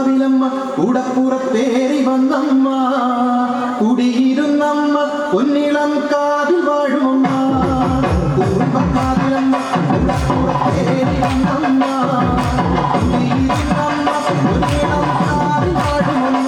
കുടുംബക്കാവിലമ്മ കൂടപ്പുറത്തേറി വന്നമ്മ കുടിയിരുന്നമ്മ പൊന്നിളം കാവിൽ വാഴുമമ്മ കുടുംബക്കാവിലമ്മ കൂടപ്പുറത്തേറി വന്നമ്മ കുടിയിരുന്നമ്മ പൊന്നിളം കാവിൽ വാഴുമമ്മ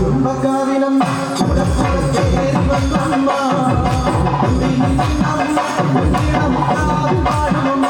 കുടുംബക്കാവിലമ്മ കൂടപ്പുറത്തേറി വന്നമ്മ കുടിയിരുന്നമ്മ പൊന്നിളം കാവിൽ വാഴുമമ്മ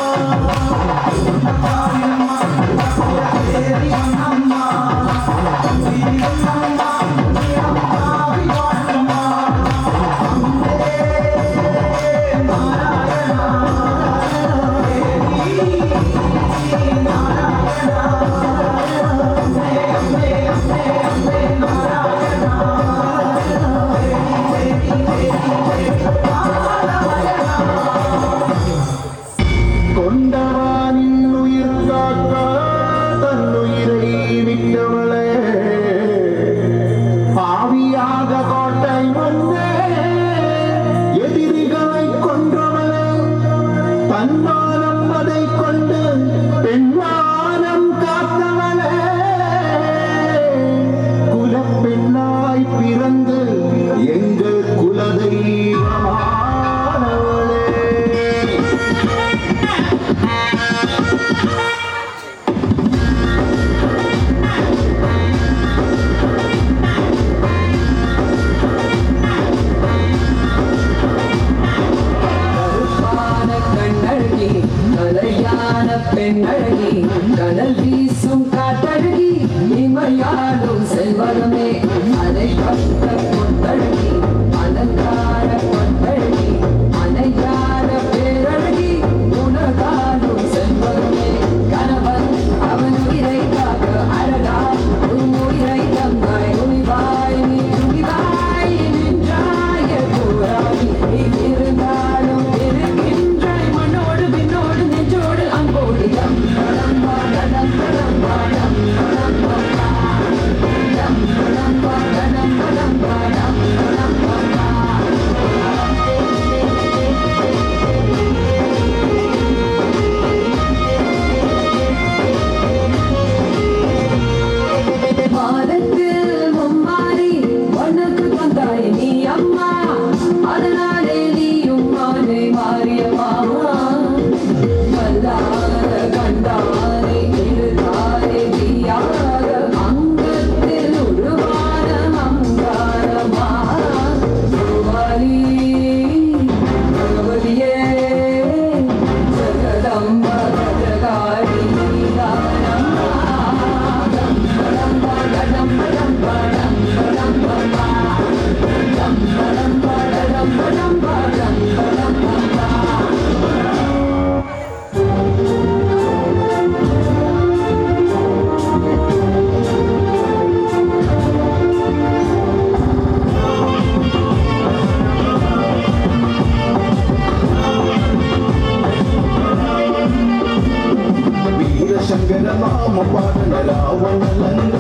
പാടണ രാവണലങ്ക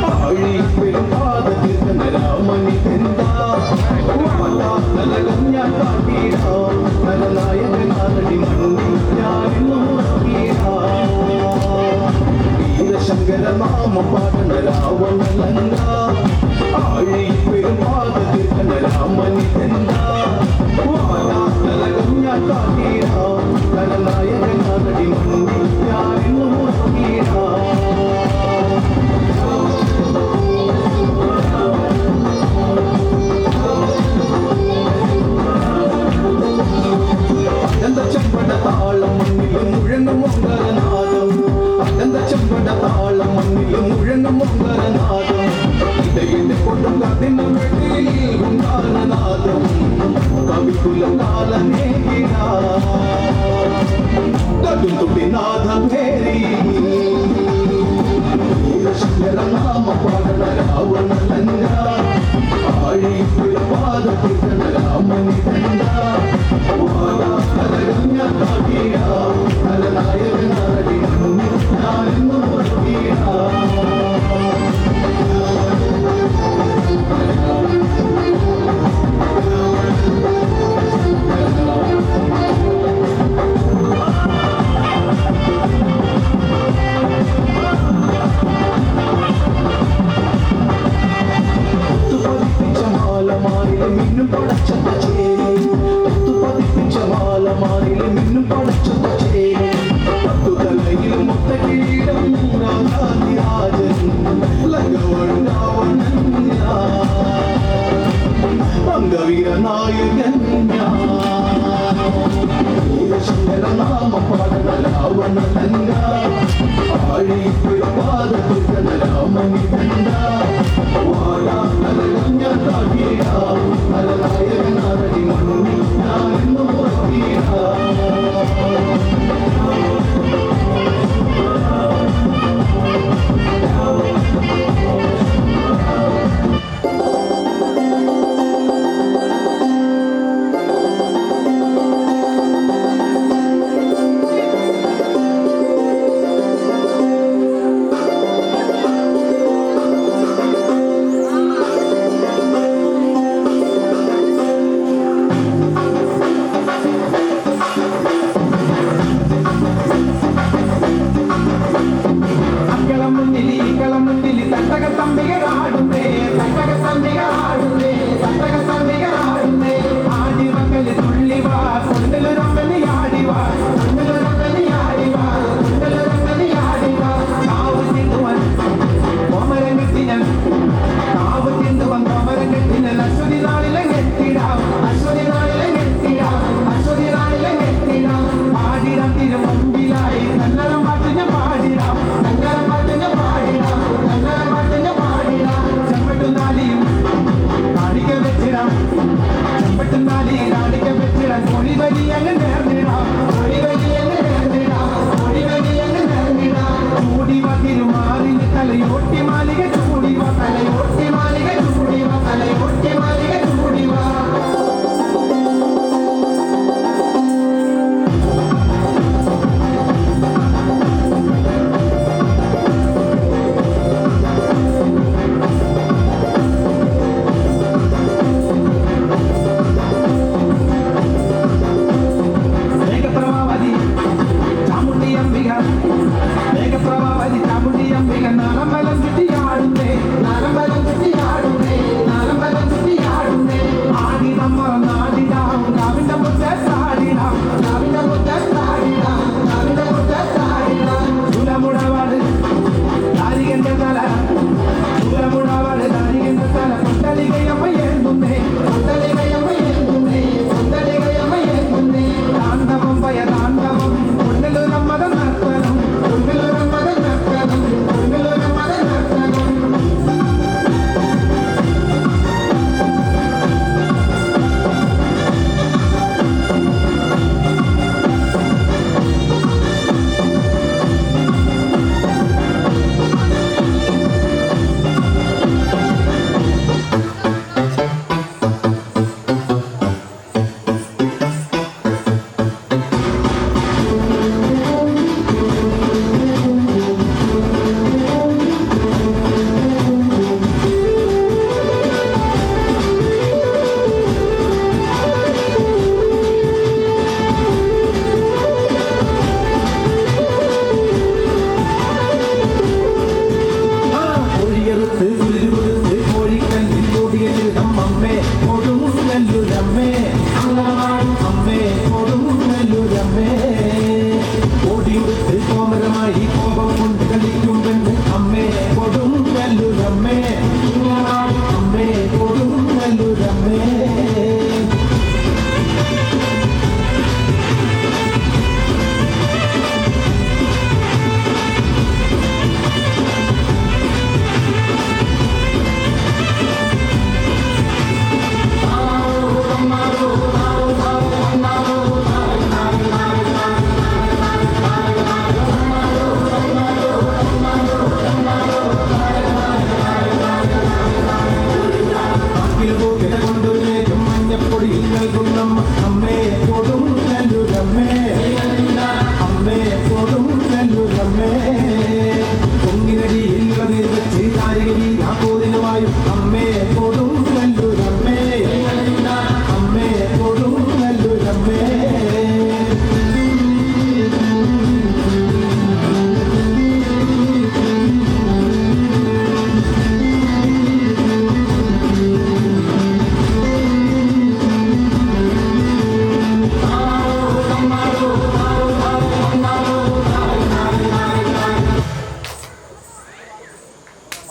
ആഴി പെരുമ്പാതീർക്കണ രാമനി എന്താ നലകം ഞാൻ കാട്ടീട നലനായകനാഥടി മണ്ണി ഞാനിന്നും ഉറക്കീട വീരശങ്കര നാമ പാടണ രാവണലങ്ക ആഴി പെരുമ്പാതീർക്കണ രാമനി എന്താ നലകം ഞാൻ കാട്ടീട നലനായകനാഥടി മണ്ണി ഞാനിന്നും ഉറക്കീട ചെമ്പട താളം മണ്ണിലും മുഴങ്ങും മംഗളനാദം അകന്ത ചെമ്പട താളം മണ്ണിലും മുഴങ്ങും മംഗളനാദം ഇടയിന്റെ കൊടും കതിന വെളിയിൽ ഉണ്ടാകുന്നനാദം കവികുലം കാലനേകിട കടും തുടിനാഥം പേരി വീരശങ്കര നാമ പാടണ രാവണലങ്ക ആഴി പാദത്തിക്കണ രാമനി കണ്ട മിന്നും പടച്ചത്ത ചേരി പതിപ്പിച്ച മാലമാരിൽ മിന്നും പടച്ചത്ത ചേരി തലയിൽ മൊത്ത കിരീടം രാജൻ ലങ്കവണ്ണാവണൻ അംഗവീരനായകൻ വീരശങ്കര നാമ പാടണ രാവണലങ്ക ആഴി പാദത്തിക്കണ രാമനി കണ്ട വാടാ നലകം ഞാൻ കാട്ടീട നലനായകനാഥടി മണ്ണി ഞാനെന്നും ഉറക്കീട പാടിടാം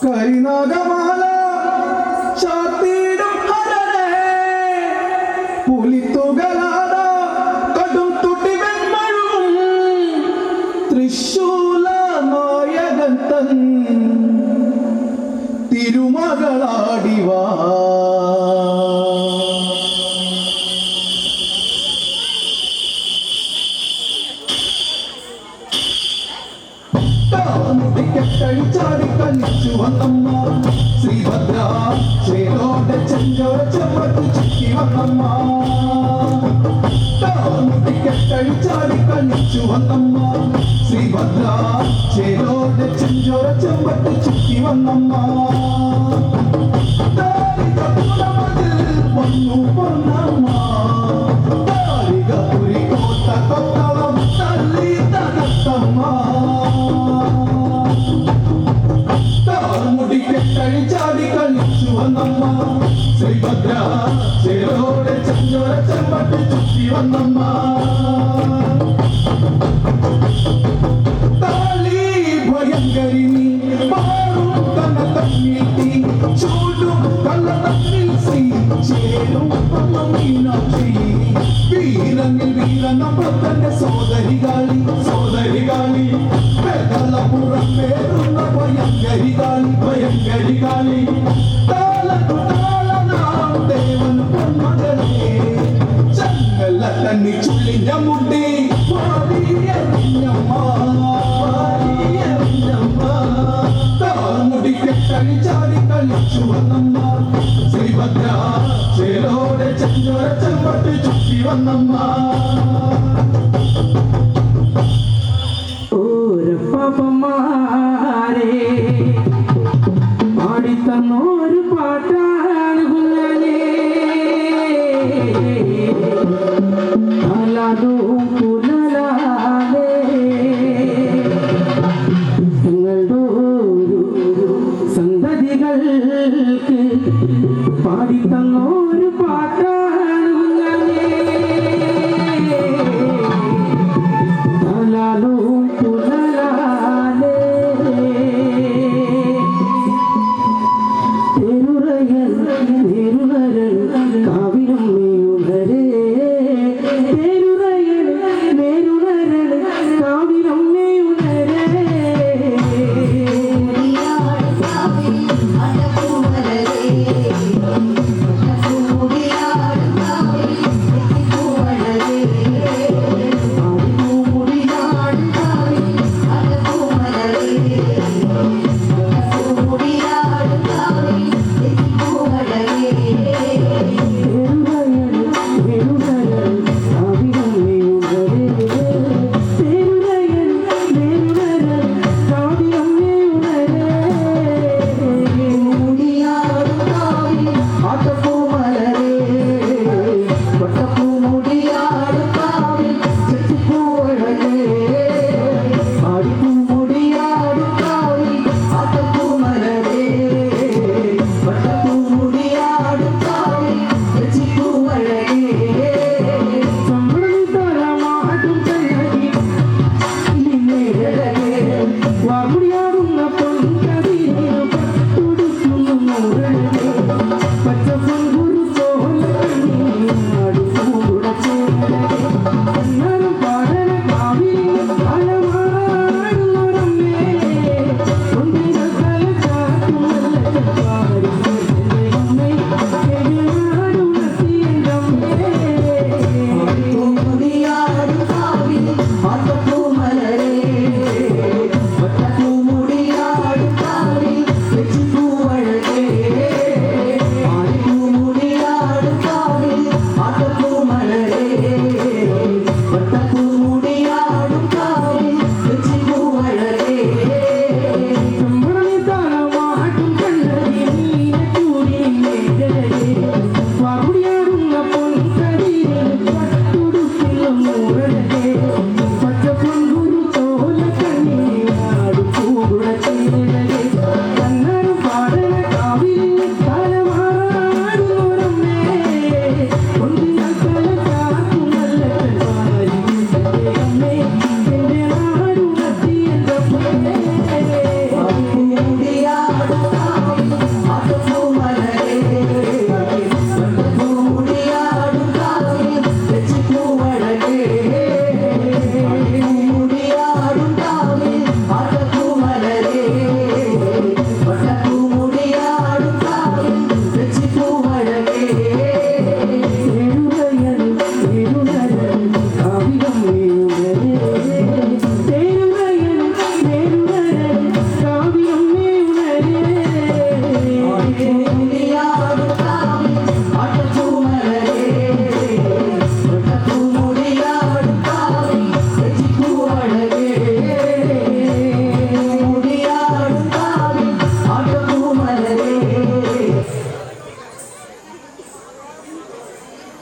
കരിനാഗമാല ചാത്തിയിടും ഹരനേ പുലിത്തുകളാട കടും തുട്ടി വെൺമഴും തൃശൂല നായകൻ തൻ തിരുമകളാടിവാ മുടിക്കെട്ടഴിച്ചാടി കളിച്ചു വന്നമ്മ ശ്രീഭദ്ര ചേലോടെ ചെഞ്ചോര ചെമ്പട്ട് ചുറ്റി വന്നമ്മ മുടിക്കെട്ടഴിച്ചാടി കളിച്ചു വന്നമ്മ ശ്രീഭദ്ര ചേലോടെ ചെഞ്ചോര ചെമ്പട്ട് ചുറ്റി വന്നമ്മ വന്നു പൊന്നമ്മ താരികപുരി കോട്ട കൊത്തളം തല്ലി തകർത്തമ്മ മുടിക്കെട്ടഴിച്ചാടി കളിച്ചു വന്നമ്മ ശ്രീഭദ്ര ചേലോടെ ചെഞ്ചോര ചെമ്പട്ട് ചുറ്റി വന്നമ്മ താലി ഭയങ്കരിനി മാറും കന തന്നീട്ടി ചൂടും കള്ള തന്നിൽ ശ്രീ ചേരും മീനാക്ഷി വീരനിൽ വീരനമ്പ തന്നെ സോദരികാളി സോദരികാളി പെടലപ്പുറം പേരുന്ന ഭയങ്കരികാളി ഭയങ്കരികാളി താളനാം ദേവന് പൊന്മകളെ ചങ്ങല തന്നി ചുള്ളിഞ്ഞ മുട്ടി മുടിക്കെട്ടഴിച്ചാടി കളിച്ചു വന്നമ്മ ശ്രീഭദ്ര ചേലോടെ ചെഞ്ചോര ചെമ്പട്ട് ചുറ്റി വന്നമ്മ പാപ്പമാരെ പാടിത്തന്നൊരു പാട്ടാണ് കുഞ്ഞാനേ അല്ലാതും പുനലാതെ ഞങ്ങളുടെ സന്തതികൾക്ക് പാടിത്തന്നൊരു പാട്ടാണ്